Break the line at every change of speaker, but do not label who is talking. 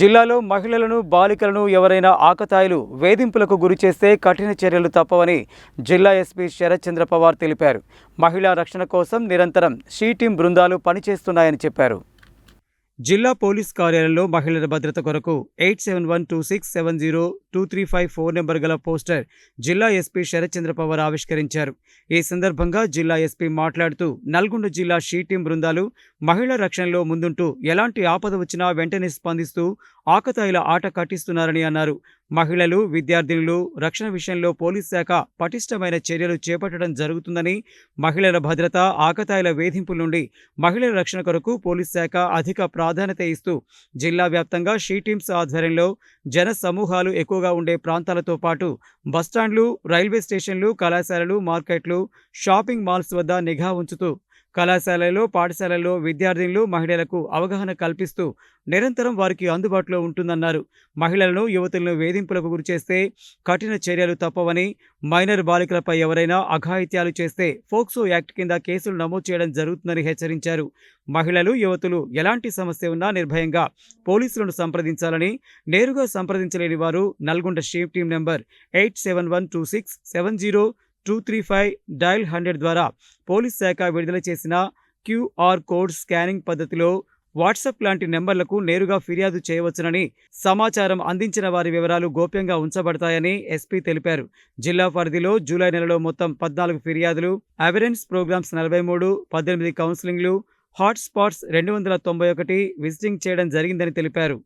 జిల్లాలో మహిళలను, బాలికలను ఎవరైనా ఆకతాయిలు వేధింపులకు గురిచేస్తే కఠిన చర్యలు తప్పవని జిల్లా ఎస్పీ శరత్ చంద్ర పవార్ తెలిపారు. మహిళా రక్షణ కోసం నిరంతరం షీ టీం బృందాలు పనిచేస్తున్నాయని చెప్పారు. జిల్లా పోలీస్ కార్యాలయంలో మహిళల భద్రత కొరకు 8712670235 ఫోన్ నెంబర్ గల పోస్టర్ జిల్లా ఎస్పీ శరత్ చంద్ర పవార్ ఆవిష్కరించారు. ఈ సందర్భంగా జిల్లా ఎస్పీ మాట్లాడుతూ నల్గొండ జిల్లా షీ టీం బృందాలు మహిళా రక్షణలో ముందుంటూ ఎలాంటి ఆపద వచ్చినా వెంటనే స్పందిస్తూ ఆకతాయిల ఆట కట్టిస్తున్నారని అన్నారు. మహిళలు, విద్యార్థినులు రక్షణ విషయంలో పోలీస్ శాఖ పటిష్టమైన చర్యలు చేపట్టడం జరుగుతుందని, మహిళల భద్రత, ఆకతాయిల వేధింపుల నుండి మహిళల రక్షణ కొరకు పోలీస్ శాఖ అధిక ప్రాధాన్యత ఇస్తూ జిల్లా వ్యాప్తంగా షీ టీమ్స్ ఆధ్వర్యంలో జన సమూహాలు ఎక్కువగా ఉండే ప్రాంతాలతో పాటు బస్టాండ్లు, రైల్వే స్టేషన్లు, కళాశాలలు, మార్కెట్లు, షాపింగ్ మాల్స్ వద్ద నిఘా ఉంచుతూ కళాశాలల్లో, పాఠశాలల్లో విద్యార్థినులు, మహిళలకు అవగాహన కల్పిస్తూ నిరంతరం వారికి అందుబాటులో ఉంటుందన్నారు. మహిళలను, యువతులను వేధింపులకు గురిచేస్తే కఠిన చర్యలు తప్పవని, మైనర్ బాలికలపై ఎవరైనా అఘాయిత్యాలు చేస్తే ఫోక్సో యాక్ట్ కింద కేసులు నమోదు చేయడం జరుగుతుందని హెచ్చరించారు. మహిళలు, యువతులు ఎలాంటి సమస్య ఉన్నా నిర్భయంగా పోలీసులను సంప్రదించాలని, నేరుగా సంప్రదించలేని వారు Nalgonda she team number 8712670235 dial 100 ద్వారా పోలీస్ శాఖ విడుదల చేసిన QR కోడ్ స్కానింగ్ పద్ధతిలో వాట్సాప్ లాంటి నెంబర్లకు నేరుగా ఫిర్యాదు చేయవచ్చునని, సమాచారం అందించిన వారి వివరాలు గోప్యంగా ఉంచబడతాయని ఎస్పీ తెలిపారు. జిల్లా పరిధిలో జూలై నెలలో మొత్తం 14 ఫిర్యాదులు, అవేరెన్స్ ప్రోగ్రామ్స్ 43, 18 కౌన్సిలింగ్లు, హాట్ స్పాట్స్ 291 విజిటింగ్ చేయడం జరిగిందని తెలిపారు.